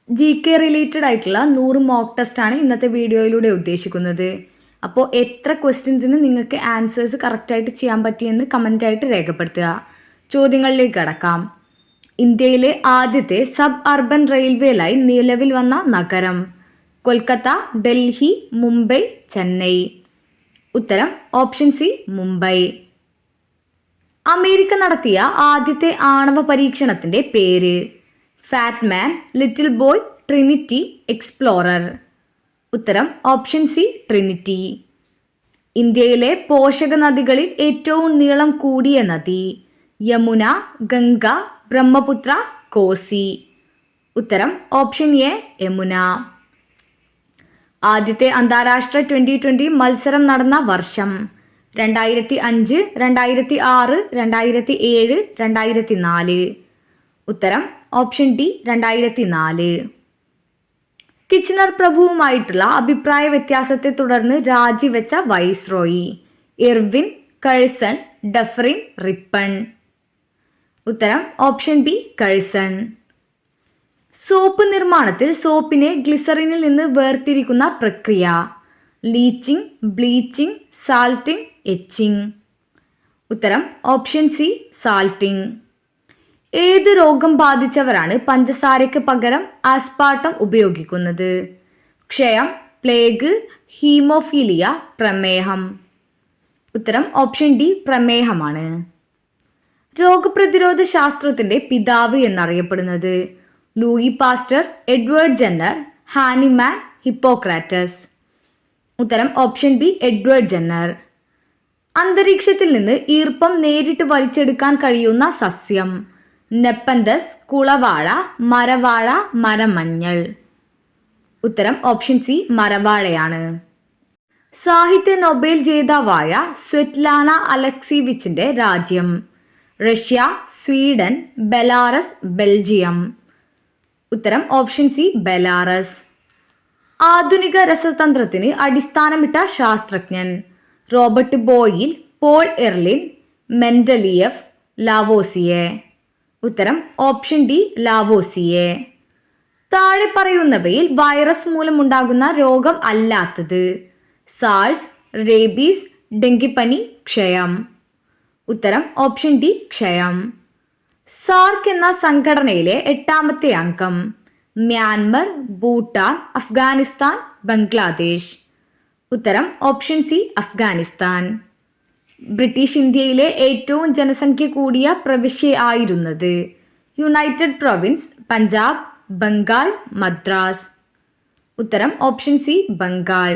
GK related ആയിട്ടുള്ള 100 mock test ആണ് ഇന്നത്തെ വീഡിയോയിലൂടെ ഉദ്ദേശിക്കുന്നത്. അപ്പോൾ എത്ര ക്വസ്റ്റ്യൻസിന് നിങ്ങൾക്ക് ആൻസേഴ്സ് കറക്റ്റായിട്ട് ചെയ്യാൻ പറ്റിയെന്ന് കമൻ്റായിട്ട് രേഖപ്പെടുത്തുക. ചോദ്യങ്ങളിലേക്ക് കടക്കാം. ഇന്ത്യയിലെ ആദ്യത്തെ സബ് അർബൻ റെയിൽവേ ലൈൻ നിലവിൽ വന്ന നഗരം? കൊൽക്കത്ത, ഡൽഹി, മുംബൈ, ചെന്നൈ. ഉത്തരം ഓപ്ഷൻ സി, മുംബൈ. അമേരിക്ക നടത്തിയ ആദ്യത്തെ ആണവ പരീക്ഷണത്തിൻ്റെ പേര്? Fat Man, little boy, Trinity, explorer. ഉത്തരം ഓപ്ഷൻ സി, ട്രിനിറ്റി. ഇന്ത്യയിലെ പോഷക നദികളിൽ ഏറ്റവും നീളം കൂടിയ നദി? യമുന, ഗംഗ, ബ്രഹ്മപുത്ര, കോസി. ഉത്തരം ഓപ്ഷൻ എ, യമുന. ആദ്യത്തെ അന്താരാഷ്ട്ര 2020 മത്സരം നടന്ന വർഷം? 2005, 2006, 2007, 2004. ഉത്തരം ഓപ്ഷൻ ഡി, 2004. കിച്ചനർ പ്രഭുവുമായിട്ടുള്ള അഭിപ്രായ വ്യത്യാസത്തെ തുടർന്ന് രാജിവെച്ച viceroy? Irwin, Curzon, Dufferin, Ripon. ഉത്തരം ഓപ്ഷൻ ബി, കഴ്സൺ. സോപ്പ് നിർമ്മാണത്തിൽ സോപ്പിനെ ഗ്ലിസറിനിൽ നിന്ന് വേർതിരിക്കുന്ന പ്രക്രിയ? Leaching, bleaching, salting, etching. ഉത്തരം ഓപ്ഷൻ സി, സാൾട്ടിങ്. ഏത് രോഗം ബാധിച്ചവരാണ് പഞ്ചസാരയ്ക്ക് പകരം ആസ്പാർട്ടം ഉപയോഗിക്കുന്നത്? ക്ഷയം, പ്ലേഗ്, ഹീമോഫീലിയ, പ്രമേഹം. ഉത്തരം ഓപ്ഷൻ ഡി, പ്രമേഹമാണ്. രോഗപ്രതിരോധ ശാസ്ത്രത്തിൻ്റെ പിതാവ് എന്നറിയപ്പെടുന്നത്? Louis Pasteur, Edward Jenner, Hahnemann, Hippocrates. ഉത്തരം ഓപ്ഷൻ ബി, എഡ്വേർഡ് ജെന്നർ. അന്തരീക്ഷത്തിൽ നിന്ന് ഈർപ്പം നേരിട്ട് വലിച്ചെടുക്കാൻ കഴിയുന്ന സസ്യം? നെപ്പന്തസ്, കുളവാഴ, മരവാഴ, മരമഞ്ഞൾ. ഉത്തരം ഓപ്ഷൻ സി, മരവാഴയാണ്. സാഹിത്യ നൊബേൽ ജേതാവായ സ്വെറ്റ്ലാന അലക്സീവിച്ചിന്റെ രാജ്യം? Russia, Sweden, Belarus, Belgium. ഉത്തരം ഓപ്ഷൻ സി, ബെലാറസ്. ആധുനിക രസതന്ത്രത്തിന് അടിസ്ഥാനമിട്ട ശാസ്ത്രജ്ഞൻ? Robert Boyle, Paul Ehrlich, Mendeleev, Lavoisier. ഉത്തരം ഓപ്ഷൻ ഡി, ലാവോസിയെ. താഴെ പറയുന്നവയിൽ വൈറസ് മൂലമുണ്ടാകുന്ന രോഗം അല്ലാത്തത്? സാൾസ്, റേബീസ്, ഡെങ്കിപ്പനി, ക്ഷയം. ഉത്തരം ഓപ്ഷൻ ഡി, ക്ഷയം. സാർക്ക് എന്ന സംഘടനയിലെ 8ാമത്തെ അംഗം? മ്യാൻമർ, ഭൂട്ടാൻ, അഫ്ഗാനിസ്ഥാൻ, ബംഗ്ലാദേശ്. ഉത്തരം ഓപ്ഷൻ സി, അഫ്ഗാനിസ്ഥാൻ. ബ്രിട്ടീഷ് ഇന്ത്യയിലെ ഏറ്റവും ജനസംഖ്യ കൂടിയ പ്രവിശ്യ ആയിരുന്നത്? United Province, Punjab, Bengal, Madras. ഉത്തരം option C, Bengal.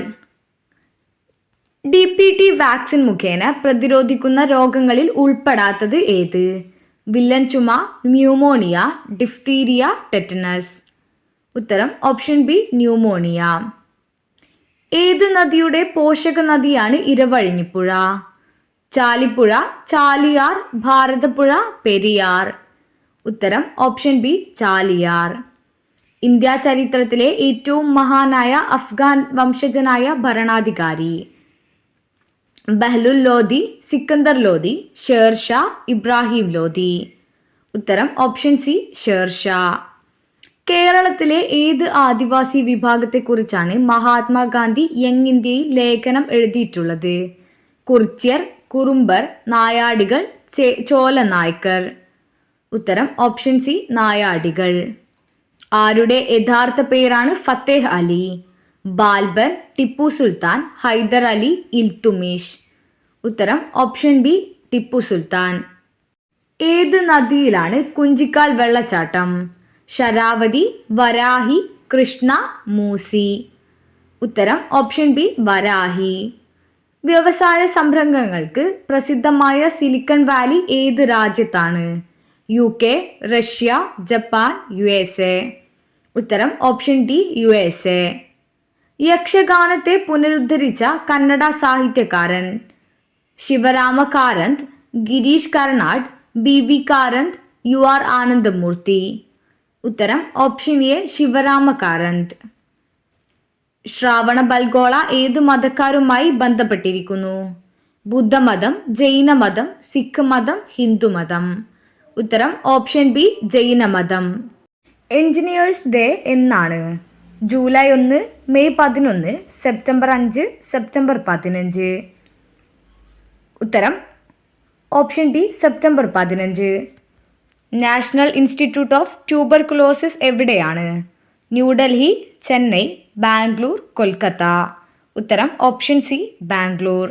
DPT vaccine മുഖേന പ്രതിരോധിക്കുന്ന രോഗങ്ങളിൽ ഉൾപ്പെടാത്തത് ഏത്? വില്ലൻ ചുമ, ന്യൂമോണിയ, ഡിഫ്തീരിയ, ടെറ്റനസ്. ഉത്തരം ഓപ്ഷൻ ബി, ന്യൂമോണിയ. ഏത് നദിയുടെ പോഷക നദിയാണ് ഇരവഴിഞ്ഞിപ്പുഴ? ചാലിപ്പുഴ, ചാലിയാർ, ഭാരതപ്പുഴ, പെരിയാർ. ഉത്തരം ഓപ്ഷൻ ബി, ചാലിയാർ. ഇന്ത്യ ചരിത്രത്തിലെ ഏറ്റവും മഹാനായ അഫ്ഗാൻ വംശജനായ ഭരണാധികാരി? ബഹ്ലുൽ ലോധി, സിക്കന്ദർ ലോധി, ഷേർഷാ, ഇബ്രാഹിം ലോധി. ഉത്തരം ഓപ്ഷൻ സി, ഷേർഷാ. കേരളത്തിലെ ഏത് ആദിവാസി വിഭാഗത്തെക്കുറിച്ചാണ് മഹാത്മാഗാന്ധി യങ് ഇന്ത്യയിൽ ലേഖനം എഴുതിയിട്ടുള്ളത്? കുർച്യർ, കുറുമ്പർ, നായാടികൾ, ചോല നായ്ക്കർ. ഉത്തരം ഓപ്ഷൻ സി, നായാടികൾ. ആരുടെ യഥാർത്ഥ പേരാണ് ഫത്തേഹ് അലി? ബാൽബൻ, ടിപ്പു സുൽത്താൻ, ഹൈദർ അലി, ഇൽത്തുമിഷ്. ഉത്തരം ഓപ്ഷൻ ബി, ടിപ്പു സുൽത്താൻ. ഏത് നദിയിലാണ് കുഞ്ചിക്കാൽ വെള്ളച്ചാട്ടം? ശരാവതി, വരാഹി, കൃഷ്ണ, മൂസി. ഉത്തരം ഓപ്ഷൻ ബി, വരാഹി. വ്യവസായ സംരംഭങ്ങൾക്ക് പ്രസിദ്ധമായ സിലിക്കൺ വാലി ഏത് രാജ്യത്താണ്? UK, Russia, Japan, USA. ഉത്തരം ഓപ്ഷൻ ഡി, USA. യക്ഷഗാനത്തെ പുനരുദ്ധരിച്ച കന്നഡ സാഹിത്യകാരൻ? Sivarama Karanth, Girish കർണാഡ്, BV Karanth, UR Anandamurthy. ഉത്തരം ഓപ്ഷൻ എ, ശിവരാമ കാരന്ത്. ശ്രാവണ ബൽഗോള ഏത് മതക്കാരുമായി ബന്ധപ്പെട്ടിരിക്കുന്നു? ബുദ്ധമതം, ജൈനമതം, സിഖ് മതം, ഹിന്ദുമതം. ഉത്തരം ഓപ്ഷൻ ബി, ജൈനമതം. എഞ്ചിനീയേഴ്സ് ഡേ എന്നാണ്? July 1, May 11, September 5, September 15. ഉത്തരം option D September 15. National institute of tuberculosis എവിടെയാണ്? ന്യൂഡൽഹി, ചെന്നൈ, ബാംഗ്ലൂർ, കൊൽക്കത്ത. ഉത്തരം ഓപ്ഷൻ സി ബാംഗ്ലൂർ.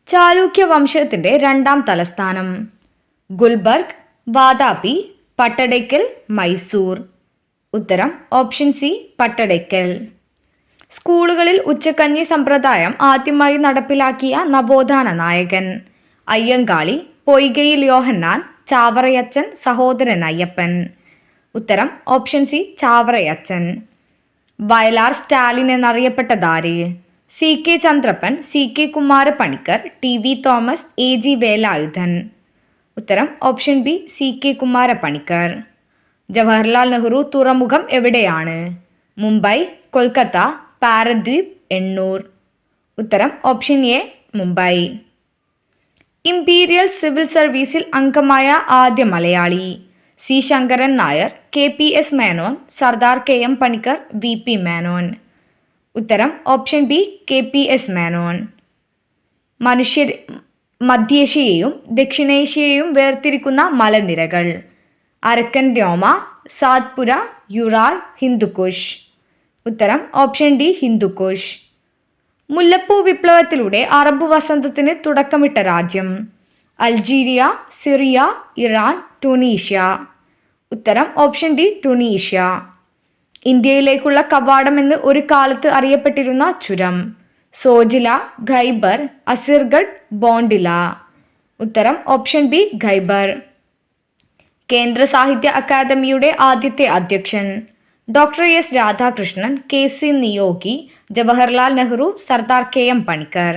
ചാലൂക്യ വംശത്തിൻ്റെ രണ്ടാം തലസ്ഥാനം? ഗുൽബർഗ്, വാതാപി, പട്ടടയ്ക്കൽ, മൈസൂർ. ഉത്തരം ഓപ്ഷൻ സി പട്ടടയ്ക്കൽ. സ്കൂളുകളിൽ ഉച്ചക്കഞ്ഞി സമ്പ്രദായം ആദ്യമായി നടപ്പിലാക്കിയ നവോത്ഥാന നായകൻ? അയ്യങ്കാളി, പൊയ്കയിൽ യോഹന്നാൻ, ചാവറയച്ചൻ, സഹോദരൻ അയ്യപ്പൻ. ഉത്തരം option C Chavara Achan. Vayalar Stalin എന്നറിയപ്പെട്ടതാര്? C K Chandrappan, C K Kumara Panicker, T V Thomas, A G Velayudhan. ഉത്തരം option B C K Kumara Panicker. Jawaharlal Nehru തുറമുഖം എവിടെയാണ്? മുംബൈ, കൊൽക്കത്ത, പാരദ്വീപ്, എണ്ണൂർ. ഉത്തരം option A Mumbai. Imperial civil സർവീസിൽ അംഗമായ ആദ്യ Malayali? C Sankaran Nair, K P S Menon, Sardar K M Panikkar, V P Menon. ഉത്തരം option B K P S Menon. മധ്യേഷ്യയെയും ദക്ഷിണേഷ്യയെയും വേർതിരിക്കുന്ന മലനിരകൾ? അരക്കൻ രോമ, സാത്പുര, യുറാൽ, ഹിന്ദുക്കുഷ്. ഉത്തരം ഓപ്ഷൻ ഡി ഹിന്ദുക്കുഷ്. മുല്ലപ്പൂ വിപ്ലവത്തിലൂടെ അറബ് വസന്തത്തിന് തുടക്കമിട്ട രാജ്യം? Algeria, Syria, Iran, Tunisia. ഉത്തരം ഓപ്ഷൻ ഡി ടുണീഷ്യ. ഇന്ത്യയിലേക്കുള്ള കവാടം എന്ന് ഒരു കാലത്ത് അറിയപ്പെട്ടിരുന്ന ചുരം? സോജില, ഖൈബർ, അസിർഗഡ്, ബോണ്ടില. ഉത്തരം ഓപ്ഷൻ ബി ഖൈബർ. കേന്ദ്ര സാഹിത്യ അക്കാദമിയുടെ ആദ്യത്തെ അധ്യക്ഷൻ? Doctor S Radhakrishnan, K C Neogy, Jawaharlal Nehru, Sardar K M Panikkar.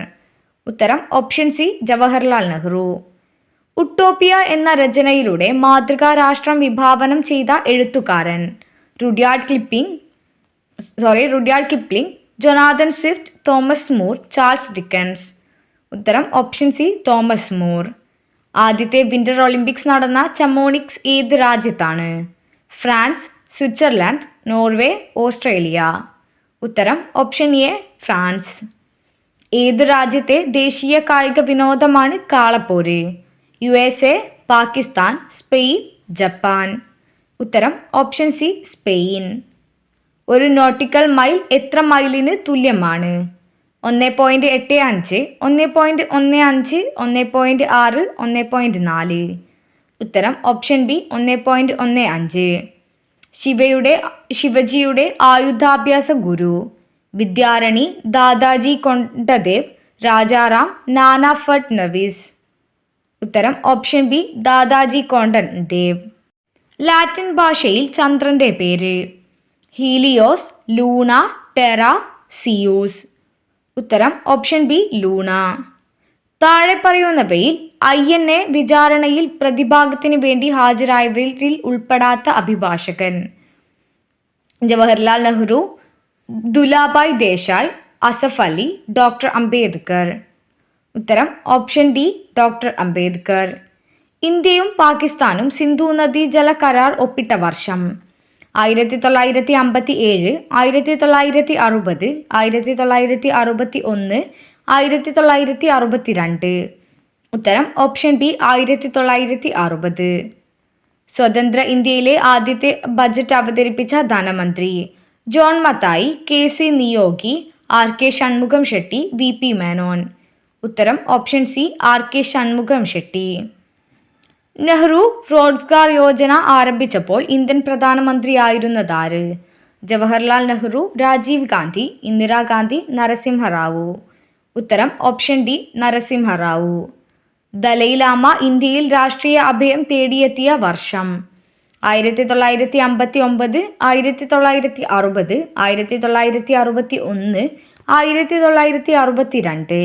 ഉത്തരം option C Jawaharlal Nehru. Utopia എന്ന രചനയിലൂടെ മാതൃകാ രാഷ്ട്രം വിഭാവനം ചെയ്ത എഴുത്തുകാരൻ? Rudyard Kipling, Jonathan Swift, Thomas More, Charles Dickens. ഉത്തരം ഓപ്ഷൻ സി തോമസ് മൂർ. ആദ്യത്തെ വിന്റർ ഒളിമ്പിക്സ് നടന്ന ചമോണിക്സ് ഏത് രാജ്യത്താണ്? France, Switzerland, Norway, Australia. ഉത്തരം ഓപ്ഷൻ എ ഫ്രാൻസ്. ഏത് രാജ്യത്തെ ദേശീയ കായിക വിനോദമാണ് കാളപ്പോര്? USA, Pakistan, Spain, Japan. ഉത്തരം ഓപ്ഷൻ സി സ്പെയിൻ. ഒരു നോട്ടിക്കൽ മൈൽ എത്ര മൈലിന് തുല്യമാണ്? 1.85, 1.15, 1.6, 1.4. ഉത്തരം ഓപ്ഷൻ ബി 1.15. ശിവജിയുടെ ആയുധാഭ്യാസ ഗുരു? വിദ്യാരണി, ദാദാജി കൊണ്ടദേവ്, രാജാറാം, നാനാ ഫട്നവിസ്. ഉത്തരം ഓപ്ഷൻ ബി ദാദാജി കോണ്ടദേവ്. ലാറ്റിൻ ഭാഷയിൽ ചന്ദ്രന്റെ പേര്? Helios, Luna, Terra, Zeus. ഉത്തരം ഓപ്ഷൻ ബി ലൂണ. താഴെ പറയുന്നവയിൽ INA വിചാരണയിൽ പ്രതിഭാഗത്തിന് വേണ്ടി ഹാജരായവരിൽ ഉൾപ്പെടാത്ത അഭിഭാഷകൻ? ജവഹർലാൽ നെഹ്റു, ദുലാബായ് ദേശായ്, അസഫ് അലി, ഡോക്ടർ അംബേദ്കർ. ഉത്തരം ഓപ്ഷൻ ഡി ഡോക്ടർ അംബേദ്കർ. ഇന്ത്യയും പാകിസ്ഥാനും സിന്ധു നദീജല കരാർ ഒപ്പിട്ട വർഷം? 1957, 1960, 1961, 1962. ഉത്തരം ഓപ്ഷൻ ബി 1960. സ്വതന്ത്ര ഇന്ത്യയിലെ ആദ്യത്തെ ബജറ്റ് അവതരിപ്പിച്ച ധനമന്ത്രി? John Mathai, K C Neogy, R K Shanmukham Shetty, V P Menon. ഉത്തരം option C R K Shanmukham Shetty. Nehru Rozgar Yojana ആരംഭിച്ചപ്പോൾ ഇന്ത്യൻ പ്രധാനമന്ത്രിയായിരുന്നതാര്? ജവഹർലാൽ നെഹ്റു, രാജീവ് ഗാന്ധി, ഇന്ദിരാഗാന്ധി, നരസിംഹറാവു. ഉത്തരം ഓപ്ഷൻ ഡി നരസിംഹറാവു. ദലൈലാമ ഇന്ത്യയിൽ രാഷ്ട്രീയ അഭയം തേടിയെത്തിയ വർഷം? 1959, 1960, 1961, 1962.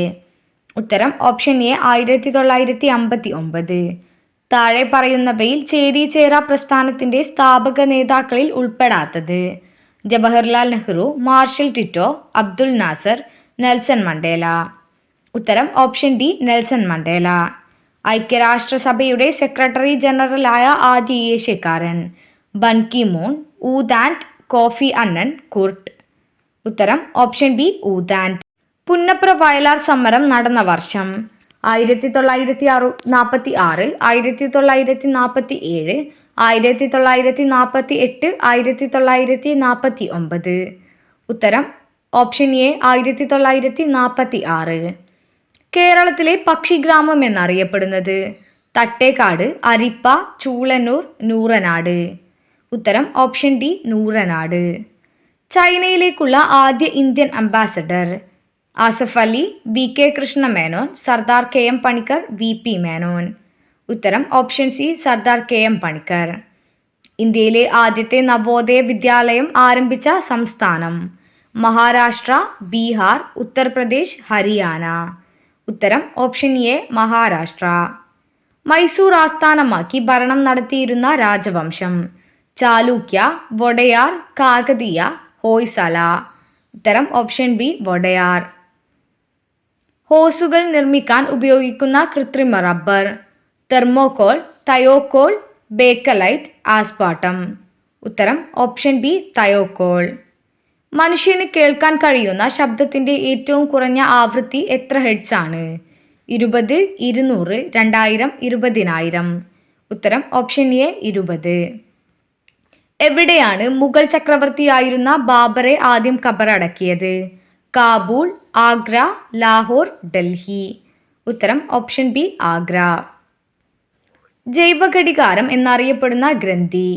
ഉത്തരം ഓപ്ഷൻ എ 1959. താഴെ പറയുന്നവയിൽ ചേരി ചേര പ്രസ്ഥാനത്തിൻ്റെ സ്ഥാപക നേതാക്കളിൽ ഉൾപ്പെടാത്തത്? Jawaharlal Nehru, Marshal Tito, Abdul Nasser, Nelson Mandela. ഉത്തരം ഓപ്ഷൻ ഡി നെൽസൺ മണ്ടേല. ഐക്യരാഷ്ട്രസഭയുടെ സെക്രട്ടറി ജനറലായ ആദ്യ ഏഷ്യക്കാരൻ? Ban Ki Moon, U Thant Kofi Annan Kurt. ഉത്തരം option B U Thant. Punnapra Vayalar സമരം നടന്ന വർഷം 1946, 1947, 1948, 1949. ഉത്തരം ഓപ്ഷൻ എ 1946. കേരളത്തിലെ പക്ഷിഗ്രാമം എന്നറിയപ്പെടുന്നത് തട്ടേക്കാട്, അരിപ്പ, ചൂളന്നൂർ, നൂറനാട്. ഉത്തരം ഓപ്ഷൻ ഡി നൂറനാട്. ചൈനയിലേക്കുള്ള ആദ്യ Indian ambassador Asaf Ali, V K Krishna Menon, Sardar K M Panikkar, V P Menon. ഉത്തരം option C Sardar K M Panikkar. ഇന്ത്യയിലെ ആദ്യത്തെ നവോദയ വിദ്യാലയം ആരംഭിച്ച സംസ്ഥാനം മഹാരാഷ്ട്ര, ബീഹാർ, ഉത്തർപ്രദേശ്, ഹരിയാന. ഉത്തരം ഓപ്ഷൻ എ മഹാരാഷ്ട്ര. മൈസൂർ ആസ്ഥാനമാക്കി ഭരണം നടത്തിയിരുന്ന രാജവംശം ചാലൂക്യ, വൊഡയാർ, കാകതീയ, ഹോയ്സല. ഉത്തരം ഓപ്ഷൻ ബി വൊഡയാർ. ഹോസുകൾ നിർമ്മിക്കാൻ ഉപയോഗിക്കുന്ന കൃത്രിമ റബ്ബർ തെർമോകോൾ, തയോകോൾ, ബേക്കലൈറ്റ്, ആസ്പാട്ടം. ഉത്തരം ഓപ്ഷൻ ബി തയോകോൾ. മനുഷ്യന് കേൾക്കാൻ കഴിയുന്ന ശബ്ദത്തിൻ്റെ ഏറ്റവും കുറഞ്ഞ ആവൃത്തി എത്ര ഹെർട്സ് ആണ്? 20, 200, 2000, 20000. ഉത്തരം ഓപ്ഷൻ എ 20. എവിടെയാണ് മുഗൾ ചക്രവർത്തിയായിരുന്ന ബാബറെ ആദ്യം ഖബറടക്കിയത്? കാബൂൾ, ആഗ്ര, ലാഹോർ, ഡൽഹി. ഉത്തരം ഓപ്ഷൻ ബി ആഗ്ര. ജൈവഘടികാരം എന്നറിയപ്പെടുന്ന ഗ്രന്ഥി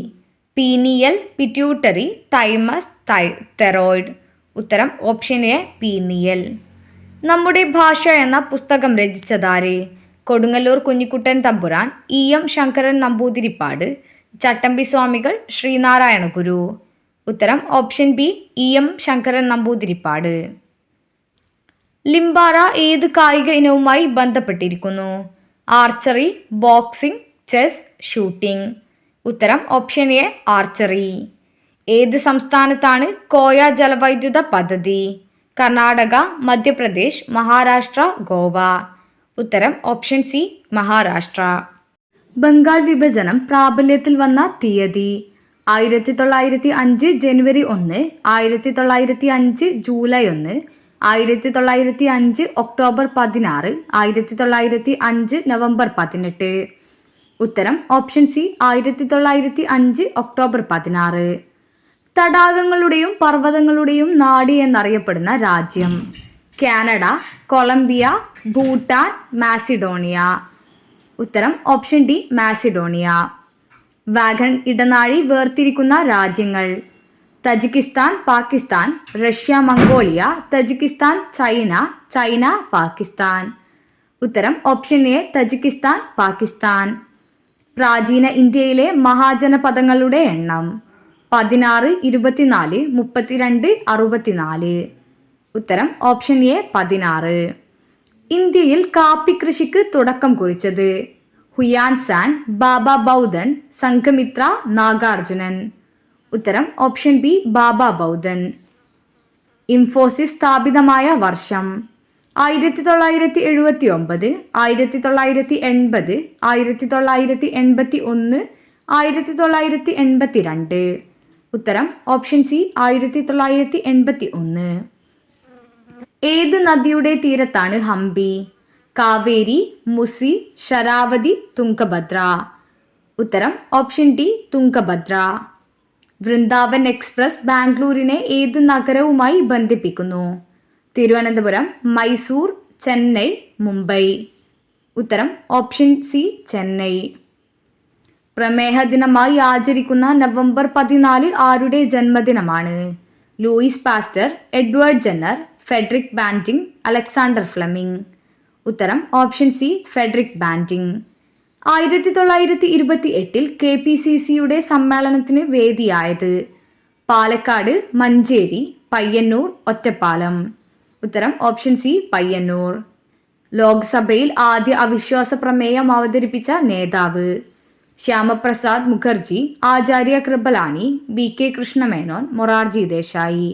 പീനിയൽ, പിറ്റ്യൂട്ടറി, തൈമസ്, തെറോയിഡ്. ഉത്തരം ഓപ്ഷൻ എ പീനിയൽ. നമ്മുടെ ഭാഷ എന്ന പുസ്തകം രചിച്ചതാരെ? Kodungallur Kunjikuttan Thampuran, E M Sankaran Namboodiripad, Chattampi Swamikal, Sree Narayana Guru. ഉത്തരം option B E M Sankaran Namboodiripad. ലിംബാര ഏത് കായിക ഇനവുമായി ബന്ധപ്പെട്ടിരിക്കുന്നു? Archery, boxing, chess, shooting. ഉത്തരം ഓപ്ഷൻ എ ആർച്ചറി. ഏത് സംസ്ഥാനത്താണ് കോയ ജലവൈദ്യുത പദ്ധതി? കർണാടക, മധ്യപ്രദേശ്, മഹാരാഷ്ട്ര, ഗോവ. ഉത്തരം ഓപ്ഷൻ സി മഹാരാഷ്ട്ര. ബംഗാൾ വിഭജനം പ്രാബല്യത്തിൽ വന്ന തീയതി 1905 ജനുവരി 1, 1905 ജൂലൈ 1, 1905 ഒക്ടോബർ 16, 1905 നവംബർ 18. ഉത്തരം ഓപ്ഷൻ സി 1905 ഒക്ടോബർ 16. തടാകങ്ങളുടെയും പർവ്വതങ്ങളുടെയും നാട് എന്നറിയപ്പെടുന്ന രാജ്യം കാനഡ, കൊളംബിയ, ഭൂട്ടാൻ, മാസിഡോണിയ. ഉത്തരം ഓപ്ഷൻ ഡി മാസിഡോണിയ. വാഗൺ ഇടനാഴി വേർതിരിക്കുന്ന രാജ്യങ്ങൾ Tajikistan, Pakistan, Russia, Mongolia, Tajikistan, China, China, Pakistan. ഉത്തരം ഓപ്ഷൻ എ തജിക്കിസ്ഥാൻ, പാകിസ്ഥാൻ. പ്രാചീന ഇന്ത്യയിലെ മഹാജനപദങ്ങളുടെ എണ്ണം 16, 24, 32, 64. ഉത്തരം ഓപ്ഷൻ എ 16. ഇന്ത്യയിൽ കാപ്പി കൃഷിക്ക് തുടക്കം കുറിച്ചത് ഹുയാൻ സാങ്, ബാബ ബൗദ്ധൻ, സംഘമിത്ര, നാഗാർജുനൻ. ഉത്തരം ഓപ്ഷൻ ബി ബാബ ബൗദ്ധൻ. ഇൻഫോസിസ് സ്ഥാപിതമായ വർഷം 1979, 1980, 1981, 1982. ഉത്തരം ഓപ്ഷൻ സി 1981. ഏത് നദിയുടെ തീരത്താണ് ഹംപി? കാവേരി, മുസി, ശരാവതി, തുംഗഭദ്ര. ഉത്തരം option D Tungabhadra. Vrindavan express ബാംഗ്ലൂരിനെ ഏത് നഗരവുമായി ബന്ധിപ്പിക്കുന്നു? തിരുവനന്തപുരം, മൈസൂർ, ചെന്നൈ, മുംബൈ. ഉത്തരം ഓപ്ഷൻ സി ചെന്നൈ. പ്രമേഹ ദിനമായി ആചരിക്കുന്ന നവംബർ 14 ആരുടെ ജന്മദിനമാണ്? Louis Pasteur, Edward Jenner, Federico ബാൻറ്റിംഗ്, Alexander Fleming. ഉത്തരം ഓപ്ഷൻ സി ഫെഡറിക് ബാൻറ്റിംഗ്. 1928 KPCCയുടെ സമ്മേളനത്തിന് വേദിയായത് പാലക്കാട്, മഞ്ചേരി, പയ്യന്നൂർ, ഒറ്റപ്പാലം. ഉത്തരം ഓപ്ഷൻ സി പയ്യന്നൂർ. ലോക്സഭയിൽ ആദ്യ അവിശ്വാസ പ്രമേയം അവതരിപ്പിച്ച നേതാവ് ശ്യാമപ്രസാദ് മുഖർജി, ആചാര്യ കൃപലാനി, വി കെ കൃഷ്ണമേനോൻ, മൊറാർജി ദേശായി.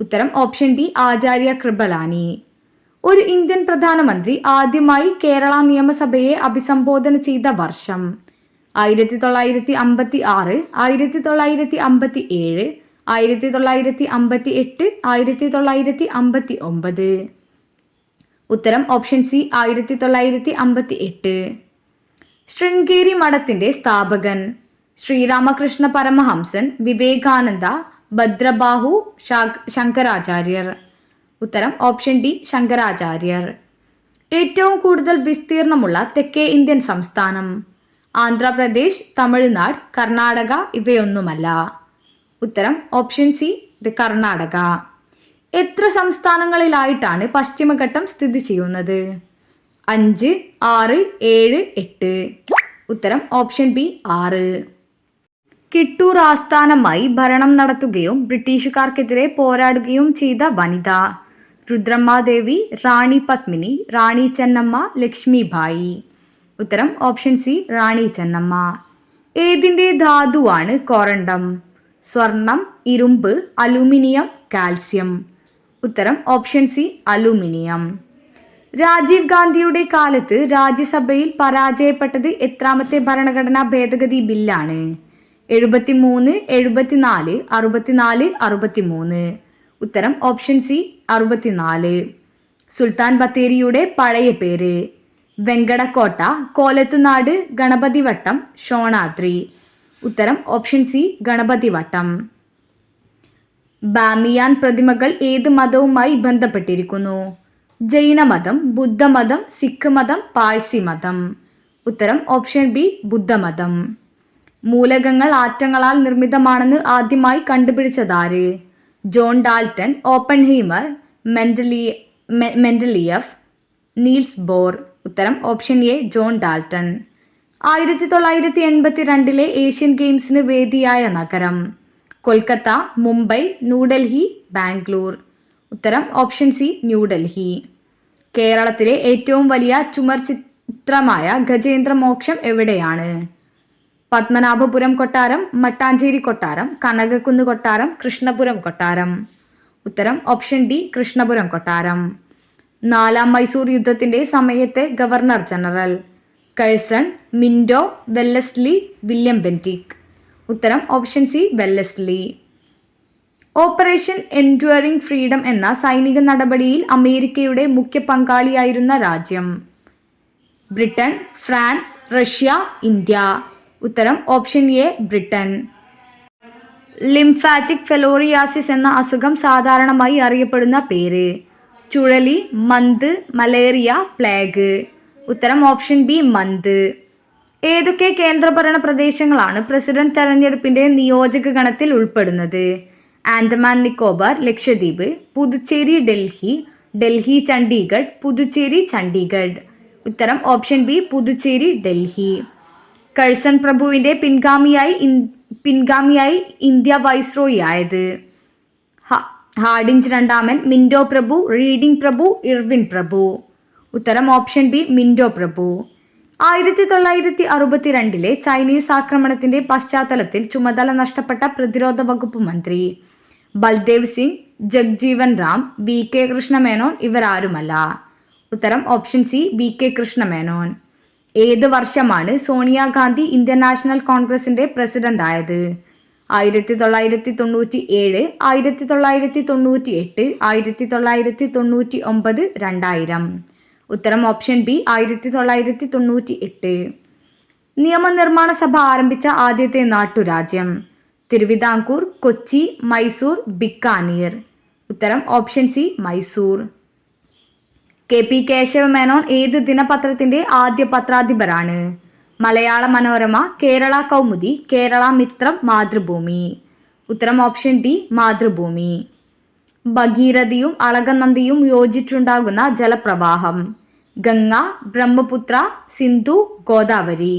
ഉത്തരം ഓപ്ഷൻ ബി ആചാര്യ കൃപലാനി. ഒരു ഇന്ത്യൻ പ്രധാനമന്ത്രി ആദ്യമായി കേരള നിയമസഭയെ അഭിസംബോധന ചെയ്ത വർഷം 1956, 1957, 1958, 1959. ഉത്തരം ഓപ്ഷൻ സി 1958. ശൃംഗേരി മഠത്തിന്റെ സ്ഥാപകൻ ശ്രീരാമകൃഷ്ണ പരമഹംസൻ, വിവേകാനന്ദ, ഭദ്രബാഹു, ശങ്കരാചാര്യർ. ഉത്തരം ഓപ്ഷൻ ഡി ശങ്കരാചാര്യർ. ഏറ്റവും കൂടുതൽ വിസ്തീർണമുള്ള തെക്കേ ഇന്ത്യൻ സംസ്ഥാനം ആന്ധ്രാപ്രദേശ്, തമിഴ്നാട്, കർണാടക ഇവയൊന്നുമല്ല. ഉത്തരം ഓപ്ഷൻ സി കർണാടക. എത്ര സംസ്ഥാനങ്ങളിലായിട്ടാണ് പശ്ചിമഘട്ടം സ്ഥിതി ചെയ്യുന്നത്? 5, 6, 7, 8. ഉത്തരം ഓപ്ഷൻ ബി 6. കിട്ടൂർ ആസ്ഥാനമായി ഭരണം നടത്തുകയും ബ്രിട്ടീഷുകാർക്കെതിരെ പോരാടുകയും ചെയ്ത വനിത രുദ്രമ്മാദേവി, റാണി പത്മിനി, റാണി ചെന്നമ്മ, ലക്ഷ്മിഭായി. ഉത്തരം ഓപ്ഷൻ സി റാണി ചെന്നമ്മ. ഏതിൻ്റെ ധാതുവാണ് കോറണ്ടം? സ്വർണം, ഇരുമ്പ്, അലൂമിനിയം, കാൽസ്യം. ഉത്തരം ഓപ്ഷൻ സി അലൂമിനിയം. രാജീവ് ഗാന്ധിയുടെ കാലത്ത് രാജ്യസഭയിൽ പരാജയപ്പെട്ടത് എത്രാമത്തെ ഭരണഘടനാ ഭേദഗതി ബില്ലാണ്? 73, 74, 64, 63. ഉത്തരം ഓപ്ഷൻ സി 64. സുൽത്താൻ ബത്തേരിയുടെ പഴയ പേര്? വെങ്കടക്കോട്ട, കോലത്തുനാട്, ഗണപതിവട്ടം, ഷോണാദ്രി. ഉത്തരം ഓപ്ഷൻ സി ഗണപതിവട്ടം. ബാമിയാൻ പ്രതിമകൾ ഏത് മതവുമായി ബന്ധപ്പെട്ടിരിക്കുന്നു? ജൈനമതം, ബുദ്ധമതം, സിഖ് മതം, പാഴ്സി മതം. ഉത്തരം ഓപ്ഷൻ ബി ബുദ്ധമതം. മൂലകങ്ങൾ ആറ്റങ്ങളാൽ നിർമ്മിതമാണെന്ന് ആദ്യമായി കണ്ടുപിടിച്ചതാര്? John Dalton, Oppenheimer, Mendeleev, Niels Bohr. ഉത്തരം option A John Dalton. 1982 Asian ഗെയിംസിന് വേദിയായ നഗരം? കൊൽക്കത്ത, മുംബൈ, ന്യൂഡൽഹി, ബാംഗ്ലൂർ. ഉത്തരം ഓപ്ഷൻ സി ന്യൂഡൽഹി. കേരളത്തിലെ ഏറ്റവും വലിയ ചുമർ ചിത്രമായ ഗജേന്ദ്ര മോക്ഷം എവിടെയാണ്? പത്മനാഭപുരം കൊട്ടാരം, മട്ടാഞ്ചേരി കൊട്ടാരം, കനകക്കുന്ന് കൊട്ടാരം, കൃഷ്ണപുരം കൊട്ടാരം. ഉത്തരം ഓപ്ഷൻ ഡി കൃഷ്ണപുരം കൊട്ടാരം. 4ാം മൈസൂർ യുദ്ധത്തിന്റെ സമയത്തെ governor general? Curzon, Minto, Wellesley, William Bentinck. ഉത്തരം option C Wellesley. Operation enduring freedom എന്ന സൈനിക നടപടിയിൽ അമേരിക്കയുടെ മുഖ്യ പങ്കാളിയായിരുന്ന രാജ്യം? Britain, France, Russia, India. ഉത്തരം option A Britain. Lymphatic filariasis എന്ന അസുഖം സാധാരണമായി അറിയപ്പെടുന്ന പേര്? ചുഴലി, മന്ത്, മലേറിയ, പ്ലേഗ്. ഉത്തരം ഓപ്ഷൻ ബി മന്ത്. ഏതൊക്കെ കേന്ദ്രഭരണ പ്രദേശങ്ങളാണ് പ്രസിഡന്റ് തെരഞ്ഞെടുപ്പിന്റെ നിയോജക ഗണത്തിൽ ഉൾപ്പെടുന്നത്? ആൻഡമാൻ നിക്കോബാർ, ലക്ഷദ്വീപ്, പുതുച്ചേരി, ഡൽഹി, ഡൽഹി ചണ്ഡീഗഡ്, പുതുച്ചേരി ചണ്ഡീഗഡ്. ഉത്തരം option B Puducherry, Delhi. Curzon പ്രഭുവിന്റെ പിൻഗാമിയായി ഇന്ത്യ വൈസ്രോയി ആയത്? ഹാർഡിഞ്ച് രണ്ടാമൻ, മിന്റോ പ്രഭു, റീഡിംഗ് പ്രഭു, ഇർവിൻ പ്രഭു. ഉത്തരം ഓപ്ഷൻ ബി മിന്റോ പ്രഭു. 1962 ചൈനീസ് ആക്രമണത്തിന്റെ പശ്ചാത്തലത്തിൽ ചുമതല നഷ്ടപ്പെട്ട പ്രതിരോധ വകുപ്പ് മന്ത്രി? ബൽദേവ് സിംഗ്, ജഗ്ജീവൻ റാം, വി കെ കൃഷ്ണമേനോൻ ഇവരാരുമല്ല. ഉത്തരം option C V K Krishna Menon. ഏത് വർഷമാണ് സോണിയാഗാന്ധി ഇന്ത്യൻ നാഷണൽ കോൺഗ്രസിന്റെ പ്രസിഡന്റ് ആയത്? 1997, 1998, 1999, 2000. ഉത്തരം ഓപ്ഷൻ ബി 1998. നിയമനിർമ്മാണ സഭ ആരംഭിച്ച ആദ്യത്തെ നാട്ടുരാജ്യം? തിരുവിതാംകൂർ, കൊച്ചി, മൈസൂർ, ബിക്കാനീർ. ഉത്തരം option C Mysore. K P Kesava Menon ഏത് ദിനപത്രത്തിന്റെ ആദ്യ പത്രാധിപരാണ്? മലയാള മനോരമ, കേരള കൗമുദി, കേരള മിത്രം, മാതൃഭൂമി. ഉത്തരം ഓപ്ഷൻ ഡി മാതൃഭൂമി. ഭഗീരഥയും അളകനന്ദിയും യോജിച്ചുണ്ടാകുന്ന ജലപ്രവാഹം? ഗംഗ, ബ്രഹ്മപുത്ര, സിന്ധു, ഗോദാവരി.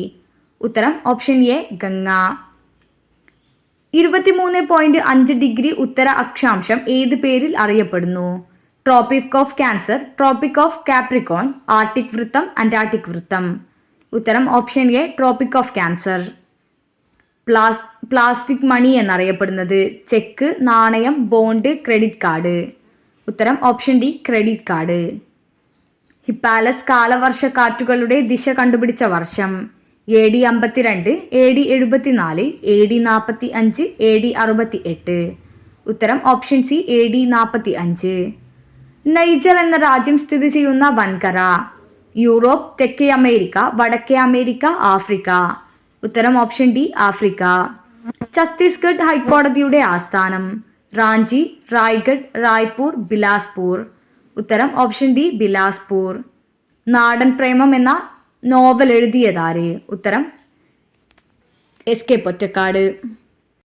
ഉത്തരം ഓപ്ഷൻ എ ഗംഗ. 23.5 ഉത്തര അക്ഷാംശം ഏത് പേരിൽ അറിയപ്പെടുന്നു? Tropic of Cancer, tropic of Capricorn, Arctic വൃത്തം, അന്റാർട്ടിക് വൃത്തം. ഉത്തരം option A tropic of Cancer. Plastic money എന്നറിയപ്പെടുന്നത്? ചെക്ക്, നാണയം, ബോണ്ട്, ക്രെഡിറ്റ് കാർഡ്. ഉത്തരം option D credit card. Hippalus കാലവർഷക്കാറ്റുകളുടെ ദിശ കണ്ടുപിടിച്ച വർഷം? AD 52, AD 74, AD 45, AD 68. ഉത്തരം ഓപ്ഷൻ സി AD 45. നൈജർ എന്ന രാജ്യം സ്ഥിതി ചെയ്യുന്ന വൻകര. യൂറോപ്പ്, തെക്കേ അമേരിക്ക, വടക്കേ അമേരിക്ക, ആഫ്രിക്ക. ഉത്തരം ഓപ്ഷൻ ഡി ആഫ്രിക്ക. ഛത്തീസ്ഗഡ് ഹൈക്കോടതിയുടെ ആസ്ഥാനം. റാഞ്ചി, റായ്ഗഡ്, റായ്പൂർ, ബിലാസ്പൂർ. ഉത്തരം ഓപ്ഷൻ ഡി ബിലാസ്പൂർ. നാടൻ പ്രേമം എന്ന നോവൽ എഴുതിയതാര്? ഉത്തരം SK പൊറ്റക്കാട്.